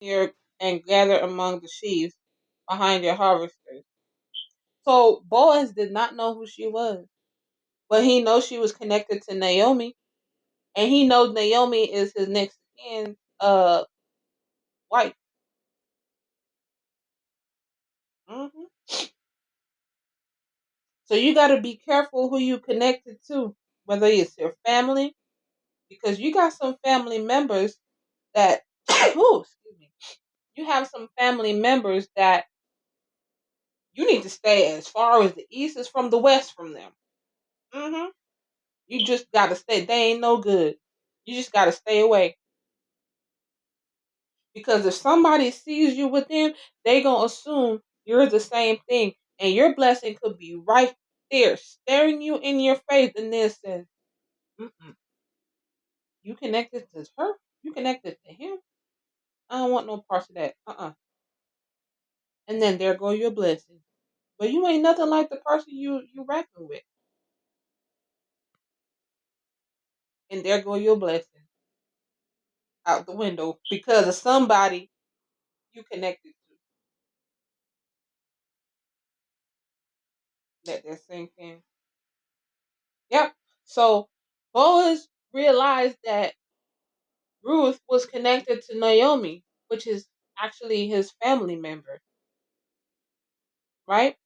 here and gather among the sheaves behind your harvesters. So Boaz did not know who she was, but he knows she was connected to Naomi, and he knows Naomi is his next kin wife. hmm So you got to be careful who you connected to, whether it's your family, because you got some family members that, oh, excuse me, you have some family members that you need to stay as far as the east is from the west from them. hmm You just got to stay. They ain't no good. You just got to stay away. Because if somebody sees you with them, they going to assume you're the same thing. And your blessing could be right there, staring you in your face, and then says, Mm-mm, you connected to her? You connected to him? I don't want no parts of that. And then there go your blessing. But you ain't nothing like the person you rapping with. And there go your blessing out the window because of somebody you connected to. Let that sink in. Yep. So Boaz realized that Ruth was connected to Naomi, which is actually his family member, right?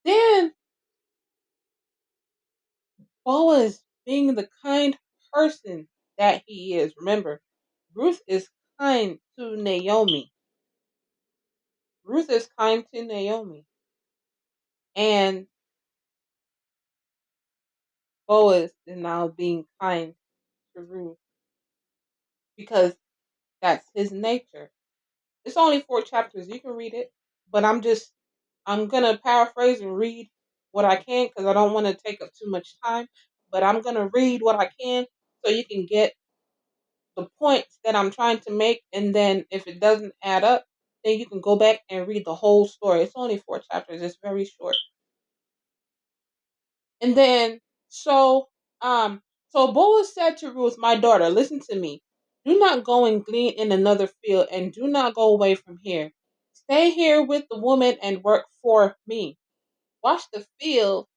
Then Boaz, being the kind person that he is, remember, Ruth is kind to Naomi. Ruth is kind to Naomi. And Boaz is now being kind to Ruth because that's his nature. It's only 4 chapters. You can read it, but I'm gonna paraphrase and read what I can because I don't want to take up too much time. But I'm gonna read what I can so you can get the points that I'm trying to make, and then if it doesn't add up, then you can go back and read the whole story. It's only 4 chapters. It's very short. And then so um so Boaz said to Ruth, my daughter, listen to me. Do not go and glean in another field, and do not go away from here. Stay here with the woman and work for me. Watch the field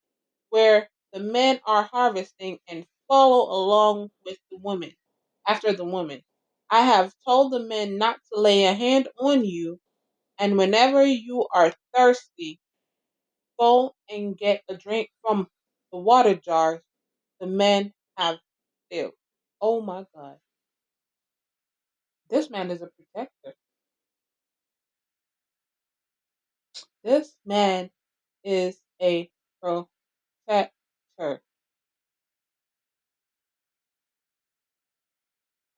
where the men are harvesting and follow along with the woman, after the woman. I have told the men not to lay a hand on you, and whenever you are thirsty, go and get a drink from the water jars the men have filled. Oh my God. This man is a protector. This man is a protector.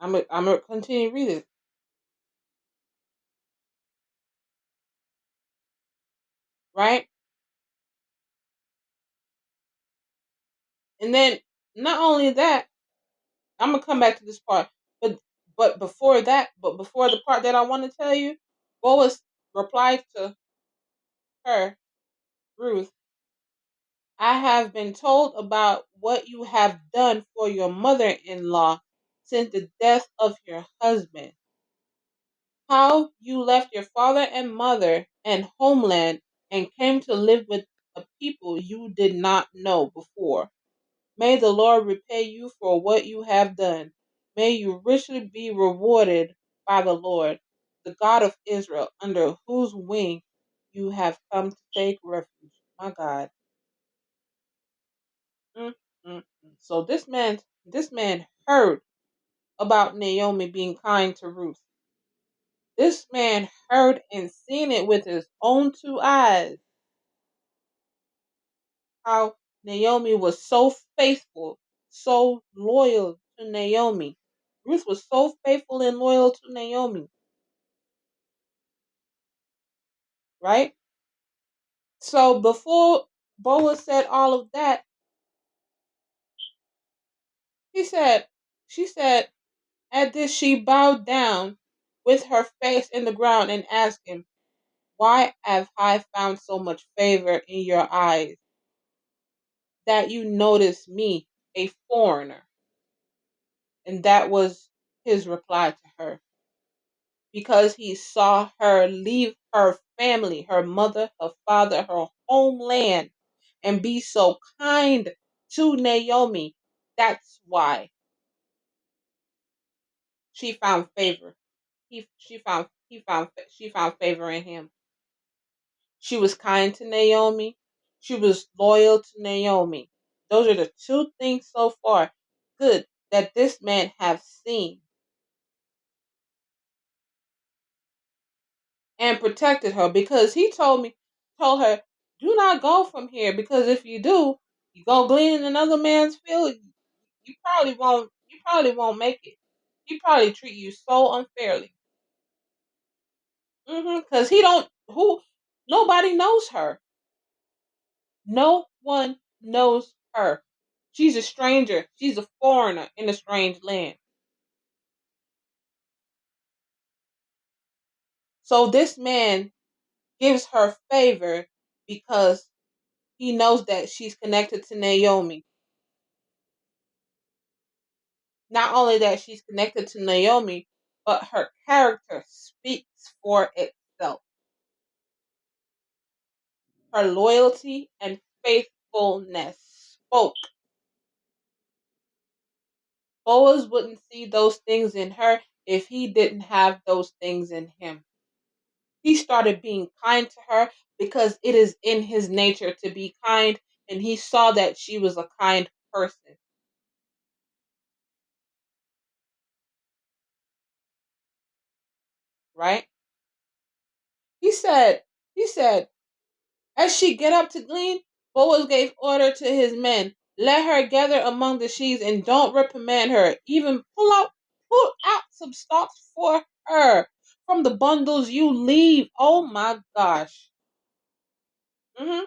I'm gonna continue to read it, right? And then not only that, I'm gonna come back to this part, but before the part that I want to tell you, Boaz replied to her, Ruth, I have been told about what you have done for your mother-in-law since the death of your husband. How you left your father and mother and homeland and came to live with a people you did not know before. May the Lord repay you for what you have done. May you richly be rewarded by the Lord, the God of Israel, under whose wing you have come to take refuge. My God. Mm, mm, mm. So this man heard about Naomi being kind to Ruth. This man heard and seen it with his own 2 eyes how Naomi was so faithful, so loyal to Naomi. Ruth was so faithful and loyal to Naomi, right? So before Boaz said all of that, he said, she said, at this she bowed down with her face in the ground and asked him, why have I found so much favor in your eyes that you notice me, a foreigner? And that was his reply to her because he saw her leave her family, her mother, her father, her homeland, and be so kind to Naomi. That's why she found favor. She found favor in him. She was kind to Naomi. She was loyal to Naomi. Those are the two things so far good that this man have seen and protected her because he told her, do not go from here because if you do, you go glean in another man's field. You probably won't make it. He probably treat you so unfairly. Because he don't who nobody knows her. No one knows her. She's a stranger. She's a foreigner in a strange land. So this man gives her favor because he knows that she's connected to Naomi. Not only that she's connected to Naomi, but her character speaks for itself. Her loyalty and faithfulness spoke. Boaz wouldn't see those things in her if he didn't have those things in him. He started being kind to her because it is in his nature to be kind, and he saw that she was a kind person, right? He said, as she get up to glean, Boaz gave order to his men, let her gather among the sheaves and don't reprimand her. Even pull out some stalks for her from the bundles you leave. Oh my gosh. hmm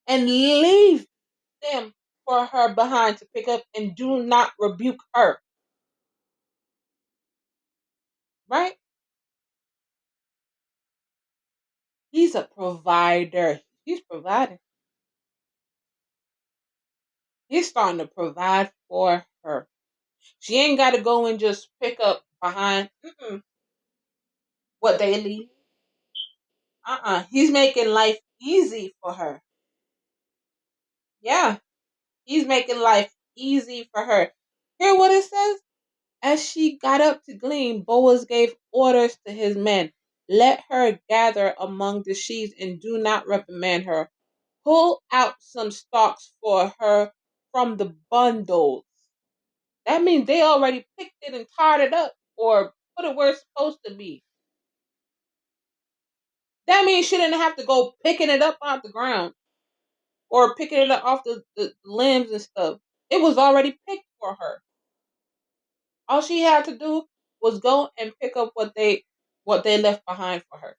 And leave them for her behind to pick up and do not rebuke her. Right? He's a provider. He's providing. He's starting to provide for her. She ain't got to go and just pick up behind what they leave. He's making life easy for her. Yeah, he's making life easy for her. Hear what it says? As she got up to glean, Boaz gave orders to his men. Let her gather among the sheaves and do not reprimand her. Pull out some stalks for her from the bundles. That means they already picked it and tied it up or put it where it's supposed to be. That means she didn't have to go picking it up off the ground or picking it up off the limbs and stuff. It was already picked for her. All she had to do was go and pick up what they left behind for her.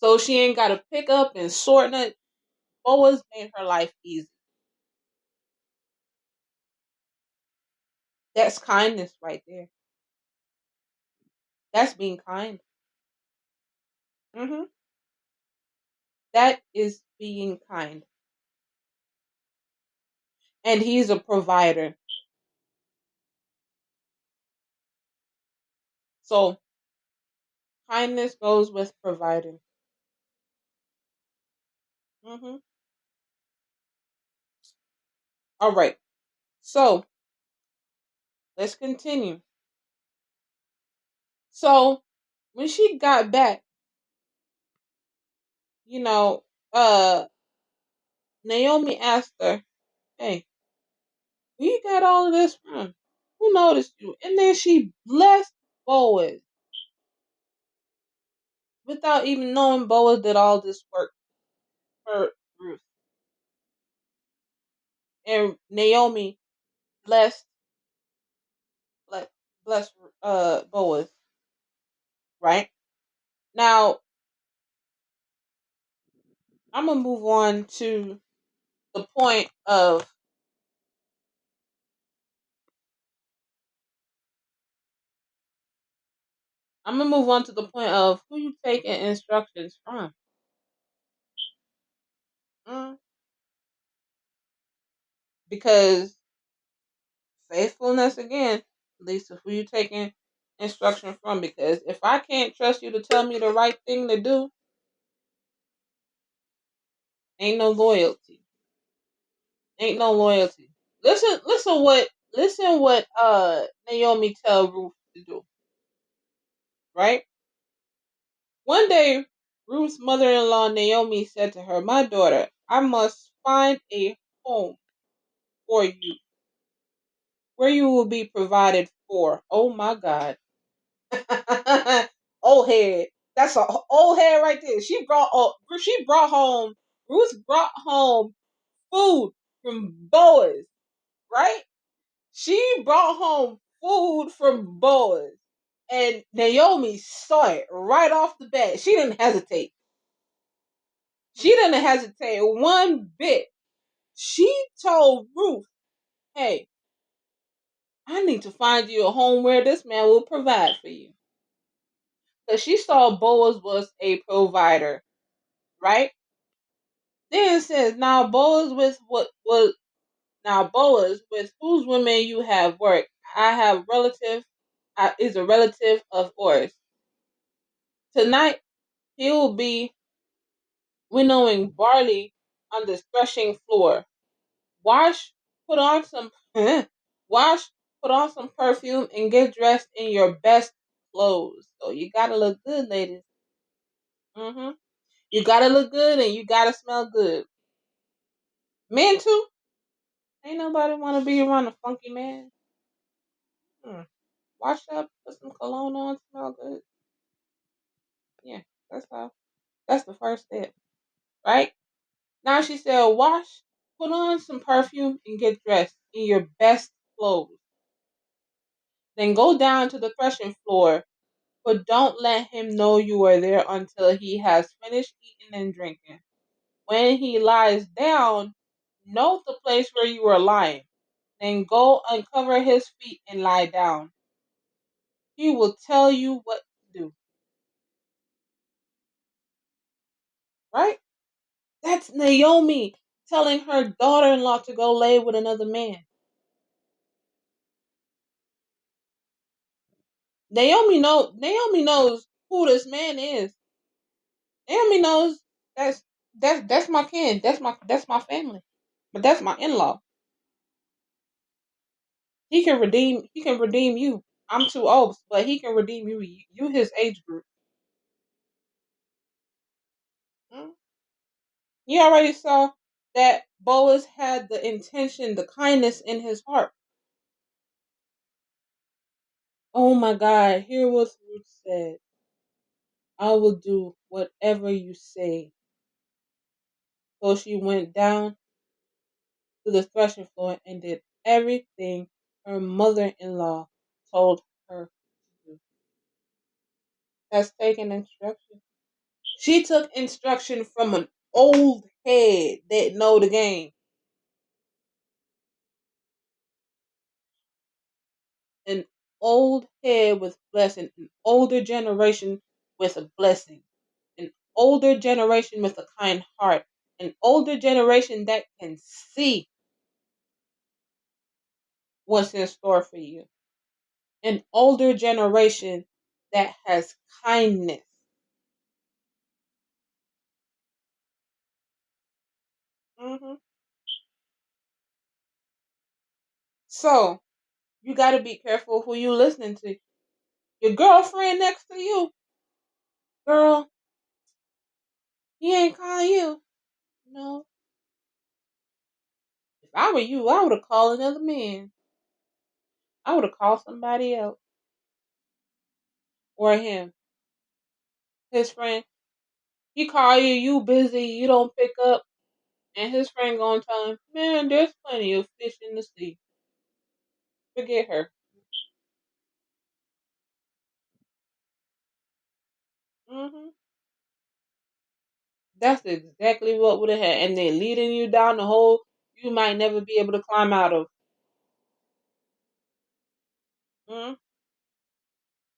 So she ain't got to pick up and sort it. Boaz made her life easy. That's kindness right there. That's being kind. hmm That is being kind. And he's a provider. So kindness goes with providing. hmm All right. So let's continue. So when she got back, you know, uh, Naomi asked her, "Hey, where you got all of this from? Who noticed you?" And then she blessed Boaz without even knowing Boaz did all this work for Ruth. And Naomi blessed, blessed, blessed Boaz. Right now, I'm gonna move on to the point of who you taking instructions from. Mm, because faithfulness again leads to who you taking instruction from. Because if I can't trust you to tell me the right thing to do, ain't no loyalty. Ain't no loyalty. Listen what Naomi tell Ruth to do, right? One day Ruth's mother in law Naomi said to her, "My daughter, I must find a home for you where you will be provided for." Oh my God. Old head. That's a old head right there. She brought home Ruth brought home food from Boaz, right? She brought home food from Boaz. And Naomi saw it right off the bat. She didn't hesitate. She didn't hesitate one bit. She told Ruth, "Hey, I need to find you a home where this man will provide for you." Because she saw Boaz was a provider, right? Then it says, now Boaz with whose women you have worked, I have relative is a relative of yours. Tonight he will be winnowing barley on the threshing floor. Wash, put on some wash, put on some perfume, and get dressed in your best clothes. So you gotta look good, ladies. Hmm. You gotta look good and you gotta smell good. Men too. Ain't nobody wanna be around a funky man. Hmm. Wash up, put some cologne on, smell good. Yeah, that's how. That's the first step, right? Now she said, wash, put on some perfume, and get dressed in your best clothes. Then go down to the threshing floor, but don't let him know you are there until he has finished eating and drinking. When he lies down, note the place where you are lying. Then go uncover his feet and lie down. He will tell you what to do. Right? That's Naomi telling her daughter-in-law to go lay with another man. Naomi knows who this man is. Naomi knows that's that's my kin. That's my family. But that's my in-law. He can redeem you. I'm too old, but he can redeem you. You his age group. Mm. You already saw that Boaz had the intention, the kindness in his heart. Oh my God, hear what Ruth said. I will do whatever you say. So she went down to the threshing floor and did everything her mother-in-law told her to do. That's taking instruction. She took instruction from an old head that know the game. An old head with blessing, an older generation with a blessing, an older generation with a kind heart, an older generation that can see what's in store for you, an older generation that has kindness. Hmm. So you got to be careful who you listening to. Your girlfriend next to you, girl, he ain't calling you. No, if I were you, I would have called another man. I would have called somebody else or him, his friend. He call you, you busy, you don't pick up, and his friend gonna tell him, "Man, there's plenty of fish in the sea. Forget her." Hmm. That's exactly what would have had, and they leading you down the hole you might never be able to climb out of. Mm.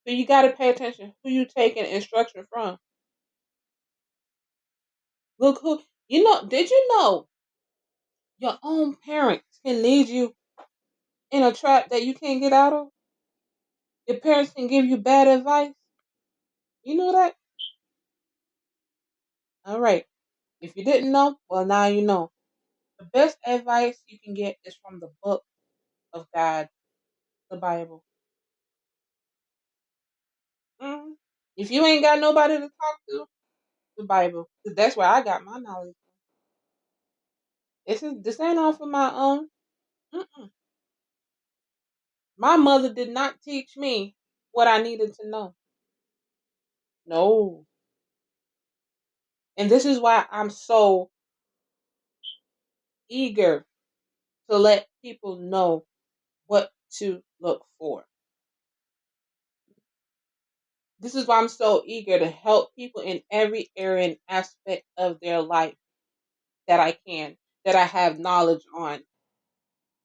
So you got to pay attention who you taking instruction from. Look who you know. Did you know your own parents can lead you? in a trap that you can't get out of. Your parents can give you bad advice. You know that? All right. If you didn't know, well, now you know. The best advice you can get is from the book of God, the Bible. hmm If you ain't got nobody to talk to, the Bible. 'Cause that's where I got my knowledge. This ain't off of my own. Mm-mm. My mother did not teach me what I needed to know. No. And this is why I'm so eager to let people know what to look for. This is why I'm so eager to help people in every area and aspect of their life that I can, that I have knowledge on,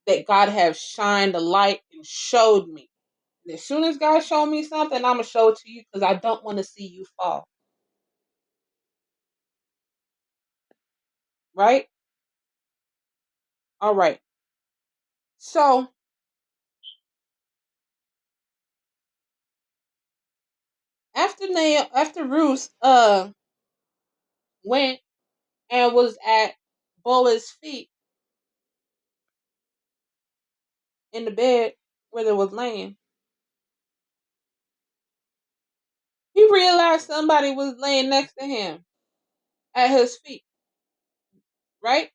that God has shined a light and showed me. And as soon as God showed me something, I'm gonna show it to you because I don't want to see you fall. Right? All right. So after Ruth went and was at Boaz's feet in the bed where they was laying, he realized somebody was laying next to him at his feet, right?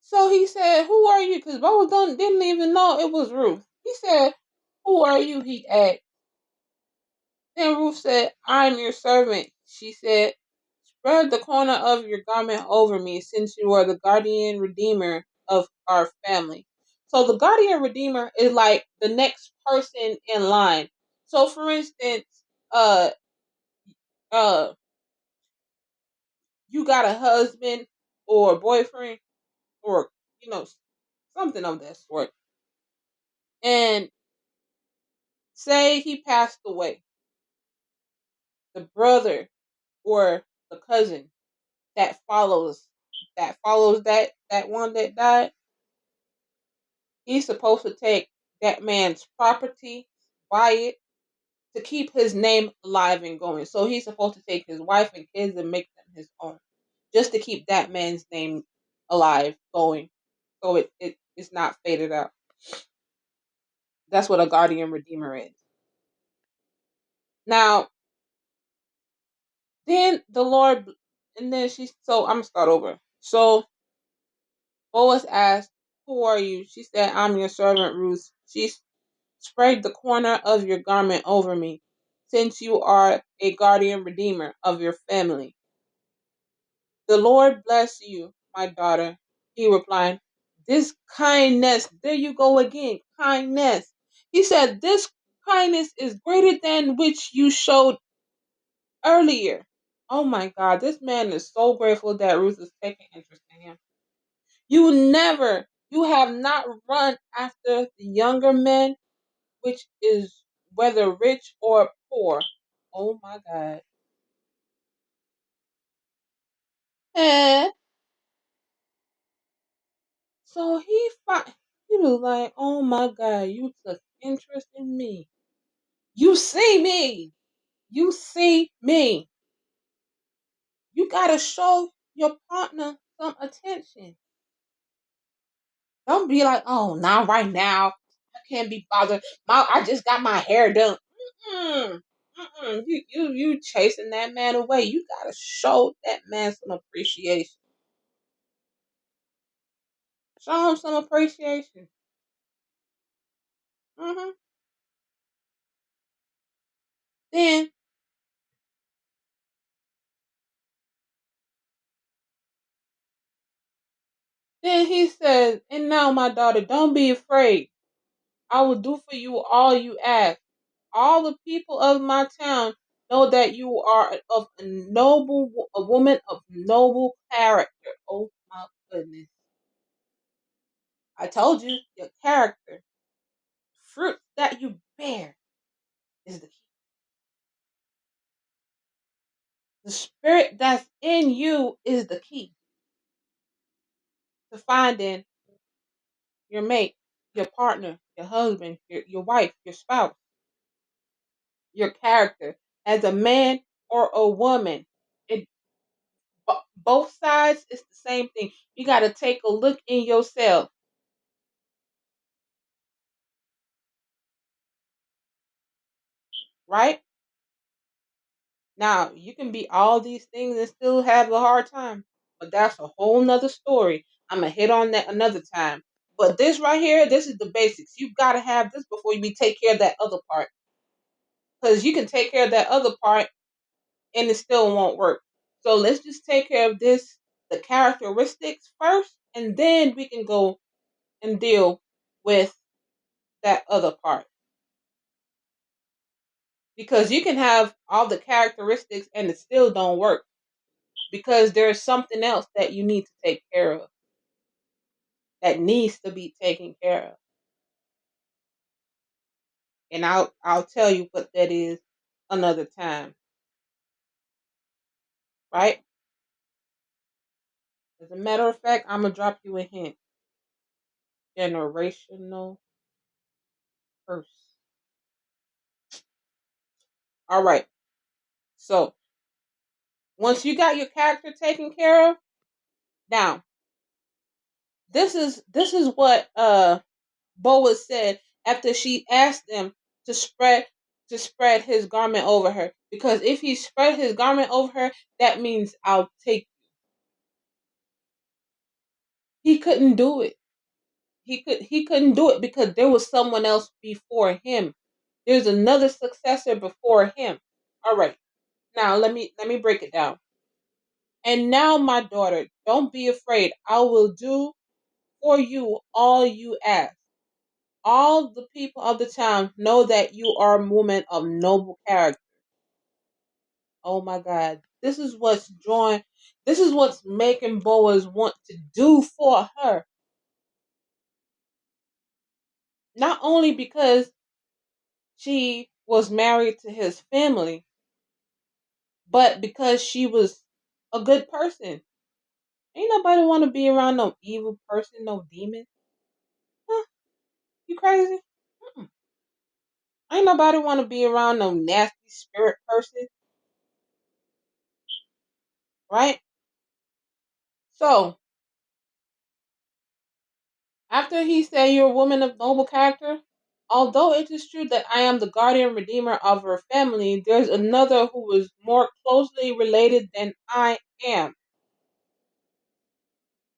So he said, "Who are you?" Because Boaz didn't even know it was Ruth. He said, "Who are you?" He asked. Then Ruth said, "I'm your servant." She said, "Spread the corner of your garment over me, since you are the guardian redeemer of our family." So the guardian redeemer is like the next person in line. So for instance, uh uh you got a husband or a boyfriend or you know something of that sort. And say he passed away, the brother or the cousin that follows that one that died, he's supposed to take that man's property, buy it to keep his name alive and going. So he's supposed to take his wife and kids and make them his own, just to keep that man's name alive, going, so it's not faded out. That's what a guardian redeemer is. Now, then the Lord, and then so I'm gonna start over. So Boaz asked, "Who are you?" She said, "I'm your servant Ruth." She spread the corner of your garment over me, since you are a guardian redeemer of your family. "The Lord bless you, my daughter," he replied. "This kindness," there you go again, kindness. He said, "This kindness is greater than which you showed earlier." Oh my God, this man is so grateful that Ruth is taking interest in him. You have not run after the younger men, which is whether rich or poor. Oh my God. And so he was like, "Oh my God, you took interest in me. You see me. You see me. You gotta show your partner some attention. Don't be like, oh, not right now. I can't be bothered. I just got my hair done." Mm-mm. Mm-mm. You chasing that man away. You gotta show that man some appreciation. Show him some appreciation. hmm Then, then he says, "And now, my daughter, don't be afraid. I will do for you all you ask. All the people of my town know that you are of a woman of noble character." Oh my goodness! I told you, your character, fruit that you bear, is the key. The spirit that's in you is the key to finding your mate. your partner, your husband, your wife, your spouse, your character as a man or a woman. It both sides, it's the same thing. You got to take a look in yourself, right? Now, you can be all these things and still have a hard time, but that's a whole nother story. I'm gonna hit on that another time. But this right here, this is the basics. You gotta have this before you be take care of that other part, because you can take care of that other part and it still won't work. So let's just take care of this, the characteristics first, and then we can go and deal with that other part. Because you can have all the characteristics and it still don't work because there's something else that you need to take care of, that needs to be taken care of. And I'll tell you what that is another time, right? As a matter of fact, I'm gonna drop you a hint. Generational curse. All right. So once you got your character taken care of, now this is what Boaz said after she asked him to spread his garment over her. Because if he spread his garment over her, that means I'll take. He couldn't do it. He couldn't do it because there was someone else before him. There's another successor before him. All right. Now let me break it down. And now, my daughter, don't be afraid. I will do for you all you ask. All the people of the town know that you are a woman of noble character. Oh my God. This is what's making Boaz want to do for her. Not only because she was married to his family, but because she was a good person. Ain't nobody want to be around no evil person, no demon. Huh? You crazy? Mm-mm. Ain't nobody want to be around no nasty spirit person, right? So, after he said you're a woman of noble character, although it is true that I am the guardian redeemer of her family, there's another who is more closely related than I am,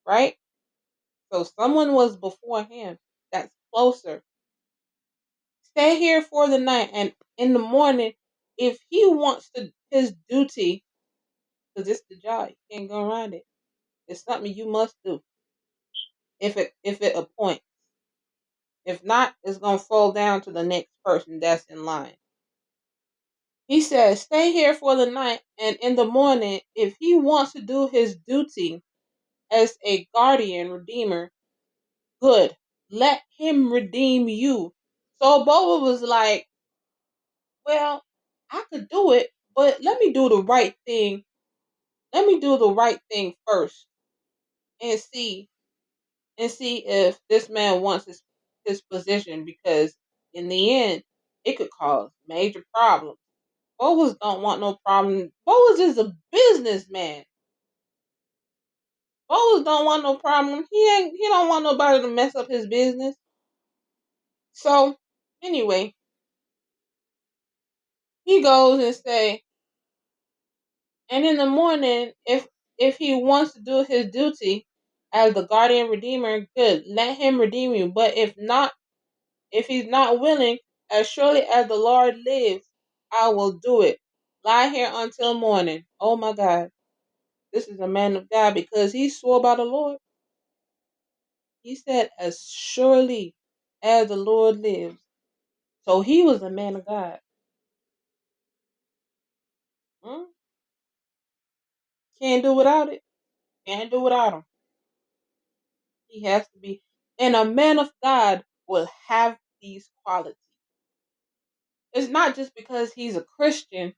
right? So someone was before him that's closer. Stay here for the night, and in the morning, if he wants to his duty, because it's the job, you can't go around it. It's something you must do. If it appoints, if not, it's gonna fall down to the next person that's in line. He says, stay here for the night, and in the morning, if he wants to do his duty as a guardian redeemer, good. Let him redeem you. So Boba was like, well, I could do it, but let me do the right thing. Let me do the right thing first and see if this man wants his position, because in the end it could cause major problems. Boas don't want no problem. Boas is a businessman. Boas don't want no problem. He don't want nobody to mess up his business. So anyway, he goes and say, and in the morning, if he wants to do his duty as the guardian redeemer, good, let him redeem you. But if not, if he's not willing, as surely as the Lord lives, I will do it. Lie here until morning. Oh my God. This is a man of God because he swore by the Lord. He said, as surely as the Lord lives. So he was a man of God. Hmm? Can't do without it. Can't do without him. He has to be. And a man of God will have these qualities. It's not just because he's a Christian.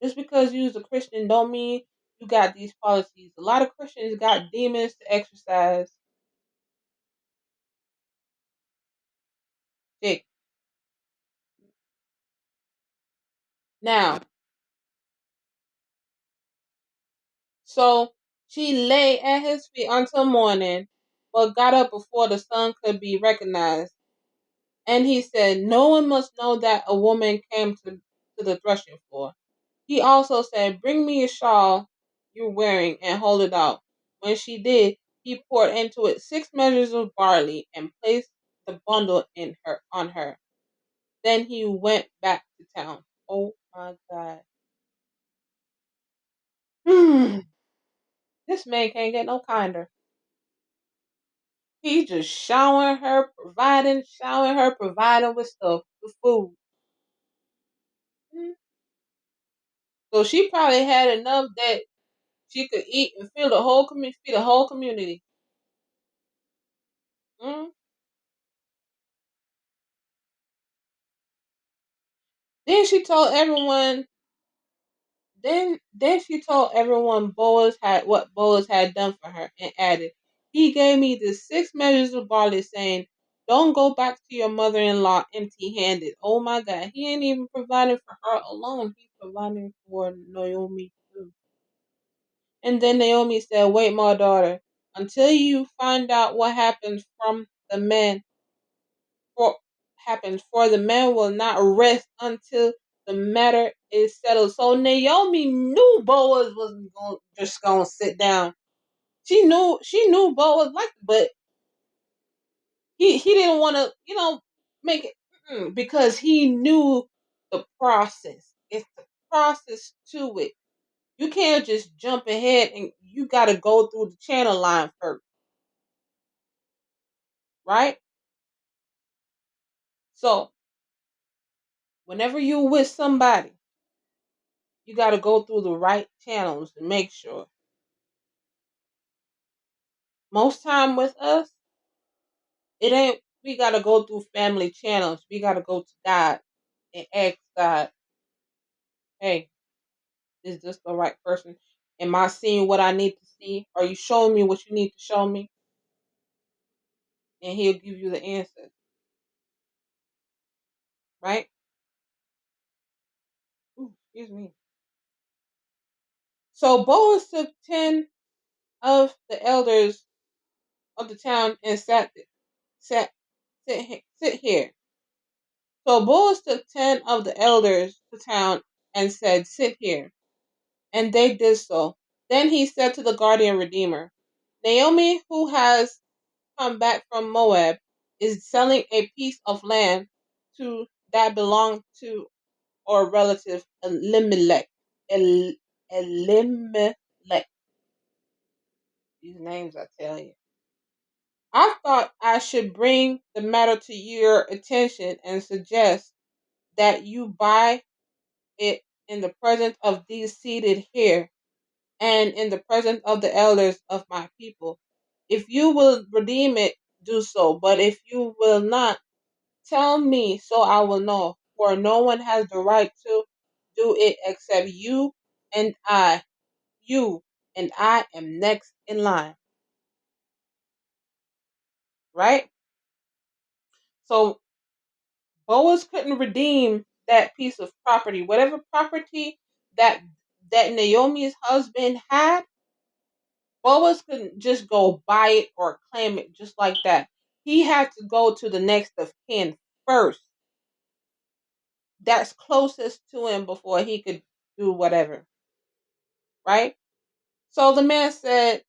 Just because you're a Christian don't mean you got these qualities. A lot of Christians got demons to exercise. Jacob. Now, so she lay at his feet until morning, but got up before the sun could be recognized. And he said, no one must know that a woman came to the threshing floor. He also said, bring me a shawl you're wearing and hold it out. When she did, he poured into it 6 measures of barley and placed the bundle in her on her. Then he went back to town. Oh my God. This man can't get no kinder. He just showering her, providing with stuff, with food. Mm. So she probably had enough that she could eat and feed the whole community. Mm. Then she told everyone. Then she told everyone what Boaz had done for her, and added, "He gave me the 6 measures of barley, saying, 'Don't go back to your mother-in-law empty-handed.'" Oh my God, he ain't even providing for her alone; he's providing for Naomi too. And then Naomi said, "Wait, my daughter, until you find out what the man for for the man will not rest until the matter is settled." So Naomi knew Boaz wasn't just gonna sit down. She knew Boaz liked it, but he didn't want to make it because he knew the process. It's the process to it. You can't just jump ahead, and you got to go through the channel line first, right? So whenever you with somebody, you got to go through the right channels to make sure. Most time with us, it ain't. We got to go through family channels. We got to go to God and ask God, "Hey, is this the right person? Am I seeing what I need to see? Are you showing me what you need to show me?" And He'll give you the answer, right? Ooh, excuse me. So Boaz took 10 of the elders of the town and sat sit here. So Boaz took 10 of the elders to town and said, "Sit here." And they did so. Then he said to the guardian redeemer, "Naomi, who has come back from Moab, is selling a piece of land to that belonged to our relative Elimelech. Elimelech. These names, I tell you. I thought I should bring the matter to your attention and suggest that you buy it in the presence of these seated here and in the presence of the elders of my people. If you will redeem it, do so. But if you will not, tell me so I will know. For no one has the right to do it except you and I. You and I am next in line." Right? So Boaz couldn't redeem that piece of property. Whatever property that Naomi's husband had, Boaz couldn't just go buy it or claim it just like that. He had to go to the next of kin first. That's closest to him before he could do whatever. Right? So the man said,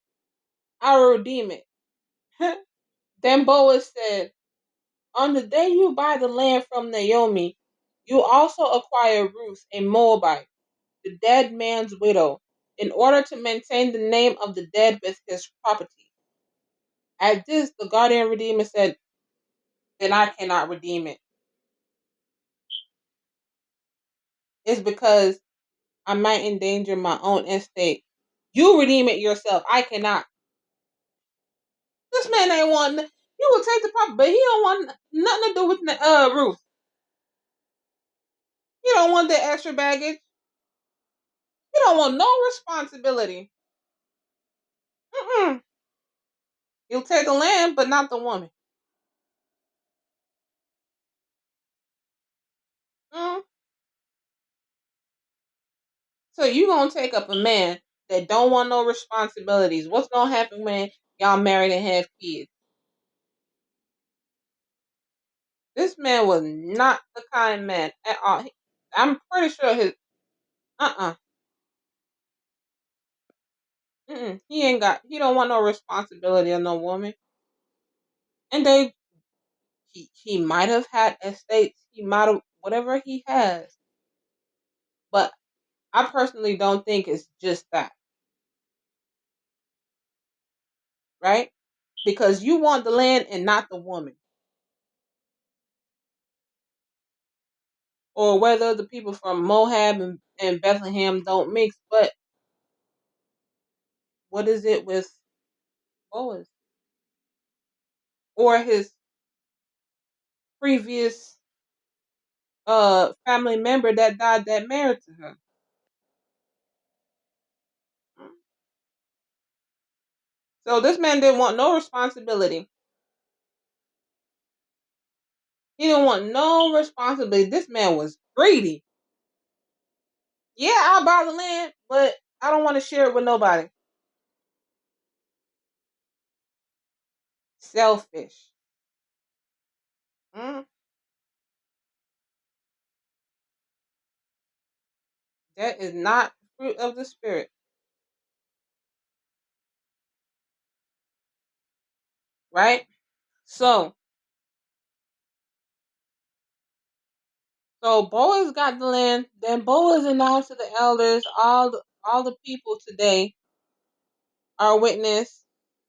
"I will redeem it." Then Boaz said, "On the day you buy the land from Naomi, you also acquire Ruth, a Moabite, the dead man's widow, in order to maintain the name of the dead with his property." At this, the guardian redeemer said, "Then I cannot redeem it. It's because I might endanger my own estate. You redeem it yourself. I cannot." This man ain't want. He will take the property, but he don't want nothing to do with Ruth. He don't want the extra baggage. He don't want no responsibility. Mm-mm. He'll take the land, but not the woman. Mm. So you gonna take up a man that don't want no responsibilities? What's gonna happen when y'all married and have kids? This man was not the kind man at all. I'm pretty sure his uh he ain't got he don't want no responsibility of no woman. And he might have had estates, he might have whatever he has, but I personally don't think it's just that, right? Because you want the land and not the woman. Or whether the people from Moab and Bethlehem don't mix, but what is it with Boaz? Or his previous family member that died that married to her. So this man didn't want no responsibility. He didn't want no responsibility. This man was greedy. Yeah, I'll buy the land, but I don't want to share it with nobody. Selfish. Mm, that is not fruit of the spirit, right? So, so Boaz got the land. Then Boaz announced to the elders, all the people today are witness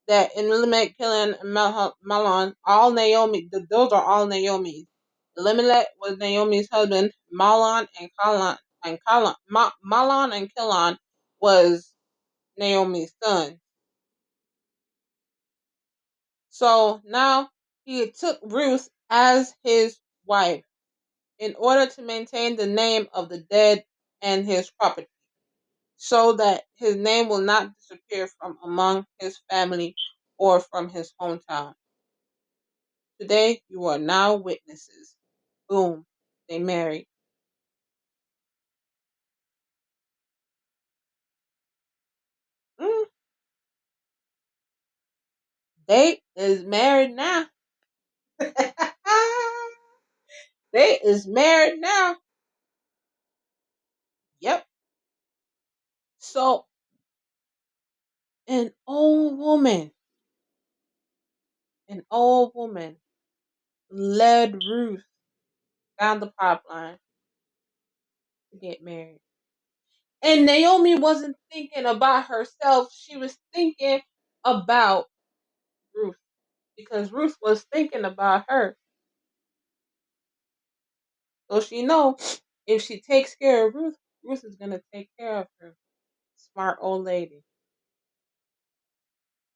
that in Elimelech killing Mahlon, all Naomi, those are all Naomi's. Elimelech was Naomi's husband. Mahlon and Mahlon and Kilon was Naomi's son. So now he took Ruth as his wife in order to maintain the name of the dead and his property, so that his name will not disappear from among his family or from his hometown. Today, you are now witnesses. Boom. They married. Mm, they is married now. They is married now. Yep. So, an old woman, an old woman led Ruth down the pipeline to get married. And Naomi wasn't thinking about herself. She was thinking about Ruth because Ruth was thinking about her. So she know if she takes care of Ruth, Ruth is gonna take care of her. Smart old lady.